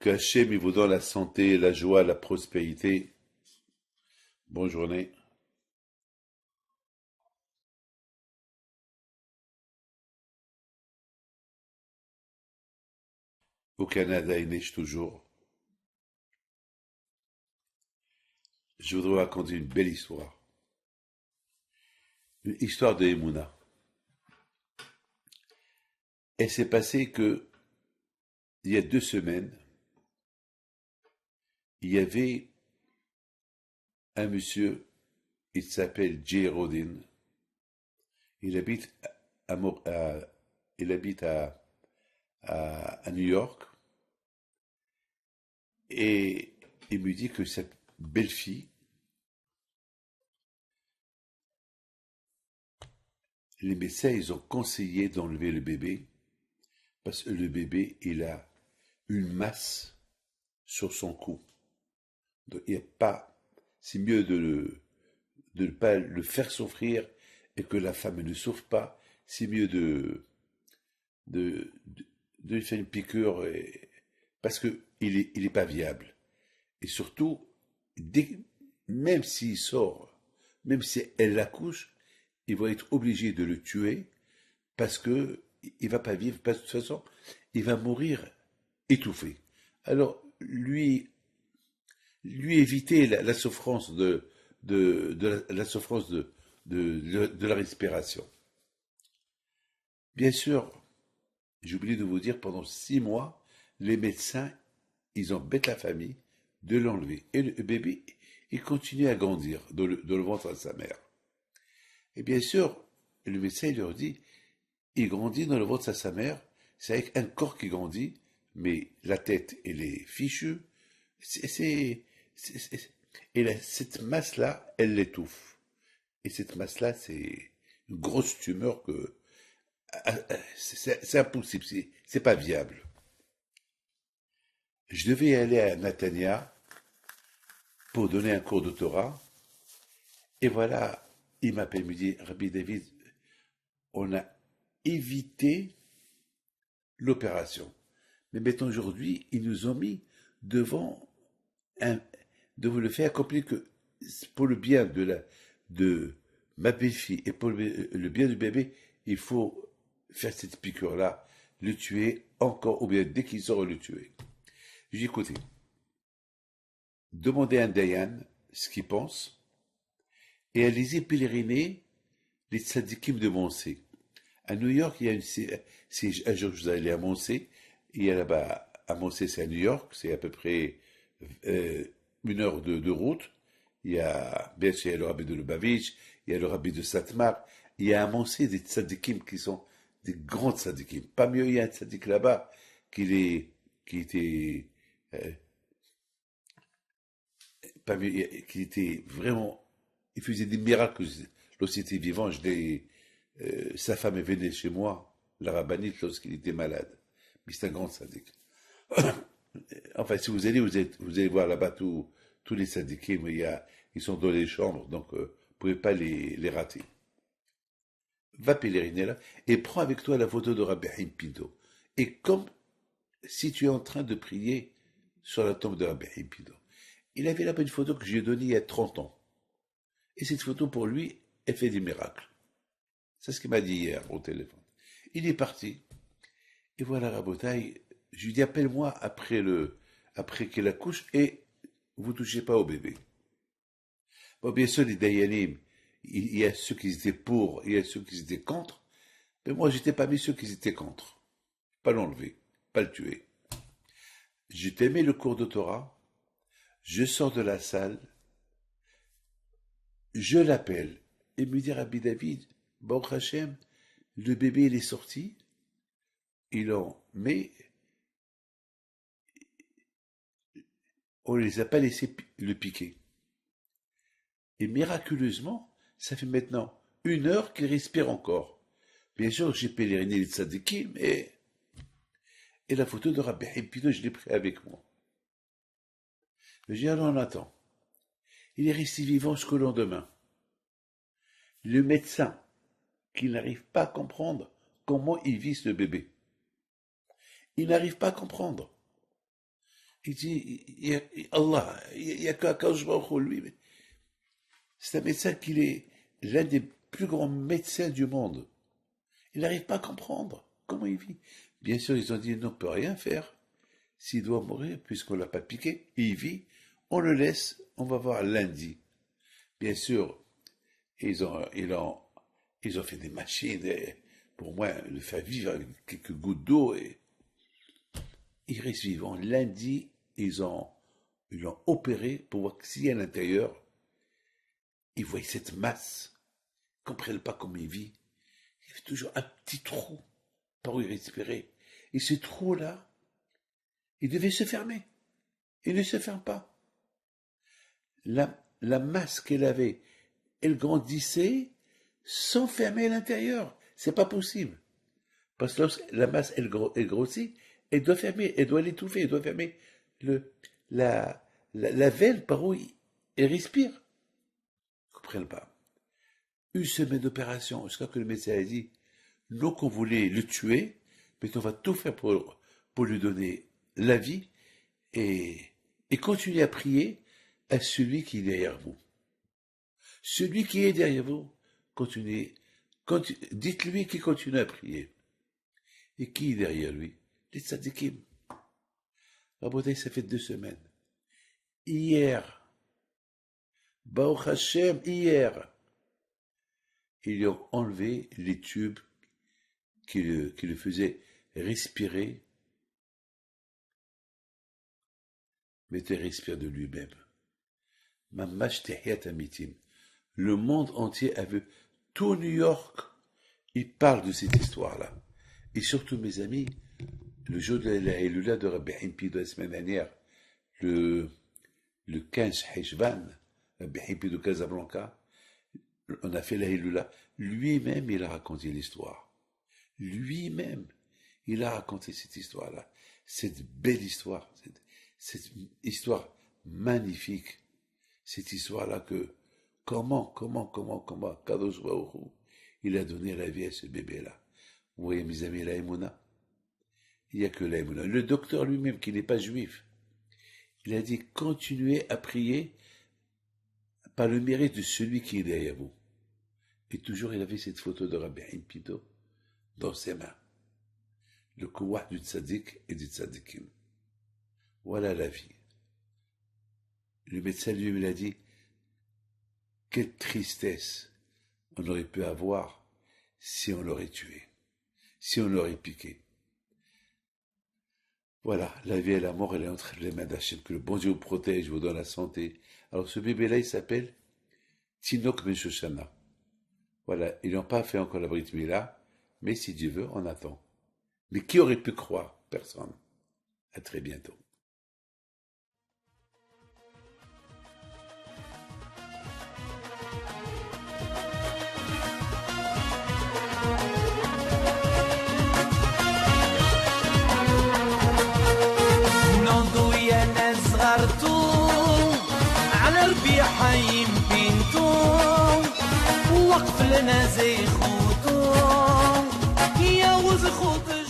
Qu'Hachem il vous donne la santé, la joie, la prospérité. Bonne journée. Au Canada, il neige toujours. Je voudrais vous raconter une belle histoire. Une histoire de Emouna. Elle s'est passée que, il y a 2 semaines, il y avait un monsieur, il s'appelle Jay Rodin. Il habite à, il habite à New York. Et il me dit que cette belle-fille, les médecins, ils ont conseillé d'enlever le bébé parce que le bébé, il a une masse sur son cou. Donc, il y a pas, c'est mieux de ne pas le faire souffrir et que la femme ne souffre pas. C'est mieux de, de, de lui faire une piqûre parce que il est pas viable. Et surtout, dès, même s'il sort, même si elle l'accouche, ils vont être obligés de le tuer parce que il va pas vivre, parce que de toute façon, il va mourir étouffé. Alors, lui éviter la souffrance la souffrance de la respiration. Bien sûr, j'ai oublié de vous dire, pendant 6 mois, les médecins, ils embêtent la famille de l'enlever. Et le bébé, il continue à grandir dans le ventre de sa mère. Et bien sûr, le médecin il leur dit, il grandit dans le ventre de sa mère, c'est avec un corps qui grandit, mais la tête, elle est fichue. C'est, c'est, cette masse-là, elle l'étouffe. Et cette masse-là, c'est une grosse tumeur que c'est impossible, c'est pas viable. Je devais aller à Natania pour donner un cours de Torah. Et voilà, il m'appelle, il me dit, Rabbi David, on a évité l'opération. Mais maintenant, aujourd'hui, ils nous ont mis devant, un, devant le fait accompli que pour le bien de ma belle-fille et pour le bien du bébé, il faut faire cette piqûre-là, le tuer encore, ou bien dès qu'il sort, le tuer. Je dis, écoutez, demandez à un Dayan ce qu'il pense, et allez-y pèleriner les tzadikim de Monsey. À New York, il y a un jour que je vous allez à Monsey, il y a là-bas, à Monsey, c'est à New York, c'est à peu près 1 heure de route. Il y a, bien sûr, il y a le rabbi de Lubavitch, il y a le rabbi de Satmar, il y a à Monsey des tzadikim qui sont des grands tzadikim. Pas mieux, il y a un tzadik là-bas qui était, euh, pas mieux, qui était vraiment, il faisait des miracles lorsqu'il était vivant. Sa femme est venue chez moi, la rabbinite, lorsqu'il était malade. Mais c'est un grand sadique. Enfin, si vous allez, vous allez voir là-bas tous les syndiqués, mais ils sont dans les chambres, donc vous ne pouvez pas les rater. Va pèleriner là et prends avec toi la photo de Rabbi Haim Pinto. Et comme si tu es en train de prier sur la tombe de Rabbi Haim Pinto. Il avait là-bas une photo que je lui ai donnée il y a 30 ans. Et cette photo, pour lui, elle fait des miracles. C'est ce qu'il m'a dit hier au téléphone. Il est parti. Et voilà, Rabotaille, je lui dis, appelle-moi après qu'il accouche et vous touchez pas au bébé. Bon, bien sûr, les Dayanim, il y a ceux qui étaient pour, il y a ceux qui étaient contre. Mais moi, j'étais parmi ceux qui étaient contre. Pas l'enlever, pas le tuer. J'ai aimé le cours de Torah. Je sors de la salle. Je l'appelle. Il me dit, Rabbi David, Baruch Hashem, le bébé, il est sorti. Mais on ne les a pas laissés le piquer. Et miraculeusement, ça fait maintenant 1 heure qu'il respire encore. Bien sûr, j'ai pèleriné les tzadikim, et la photo de Rabbi Himpino, je l'ai pris avec moi. Mais j'ai dit, alors on attend. Il est resté vivant jusqu'au lendemain. Le médecin, qui n'arrive pas à comprendre comment il vit ce bébé. Il n'arrive pas à comprendre. Il dit, Allah, il n'y a qu'Akadosh Baruch Hu, lui. C'est un médecin qui est l'un des plus grands médecins du monde. Il n'arrive pas à comprendre comment il vit. Bien sûr, ils ont dit, non, on ne peut rien faire. S'il doit mourir, puisqu'on ne l'a pas piqué, il vit, on le laisse, on va voir lundi. Bien sûr, ils ont fait des machines pour moi le faire vivre avec quelques gouttes d'eau. Et il reste vivant. Lundi, ils l'ont opéré pour voir si à l'intérieur, ils voient cette masse. Ils ne comprennent pas comment il vit. Il y avait toujours un petit trou par où il respirait. Et ce trou-là, il devait se fermer. Il ne se ferme pas. La masse qu'elle avait, elle grandissait sans fermer à l'intérieur. C'est pas possible. Parce que lorsque la masse, elle grossit, elle doit fermer, elle doit l'étouffer, elle doit fermer la veine par où elle respire. Ils ne comprennent pas. Une semaine d'opération, jusqu'à que le médecin a dit, nous qu'on voulait le tuer, mais on va tout faire pour lui donner la vie et continuer à prier à celui qui est derrière vous. Celui qui est derrière vous, dites-lui qu'il continue à prier. Et qui est derrière lui? Les tzadikim. Rabotai, ça fait 2 semaines. Hier, Baruch Hashem, hier, ils lui ont enlevé les tubes qui le faisaient respirer, mais il respire de lui-même. Mamash tehiyat amitim. Le monde entier a vu, tout New York, il parle de cette histoire-là. Et surtout, mes amis, le jour de la Hilula de Rabbi Himpi de la semaine dernière, le 15 Heshvan, Rabbi Himpi de Casablanca, on a fait la Hilula. Lui-même, il a raconté l'histoire. Lui-même, il a raconté cette histoire-là. Cette belle histoire, cette histoire magnifique. Cette histoire-là que, comment, Kadosh Baruch Hu, il a donné la vie à ce bébé-là. Vous voyez, mes amis, la Emouna. Il n'y a que la Emouna. Le docteur lui-même, qui n'est pas juif, il a dit, continuez à prier par le mérite de celui qui est derrière vous. Et toujours, il avait cette photo de Rabbi Himpido dans ses mains. Le kouah du tzaddik et du tzaddikim. Voilà la vie. Le médecin lui-même l'a dit, quelle tristesse on aurait pu avoir si on l'aurait tué, si on l'aurait piqué. Voilà, la vie et la mort, elle est entre les mains d'Hachem. Que le bon Dieu vous protège, vous donne la santé. Alors ce bébé-là, il s'appelle Tinok Ben Shoshana. Voilà, ils n'ont pas fait encore la Brit Mila, mais si Dieu veut, on attend. Mais qui aurait pu croire? Personne. À très bientôt. على ربيع يمكنتو وقف لنا زي خوتو يا وز خوتو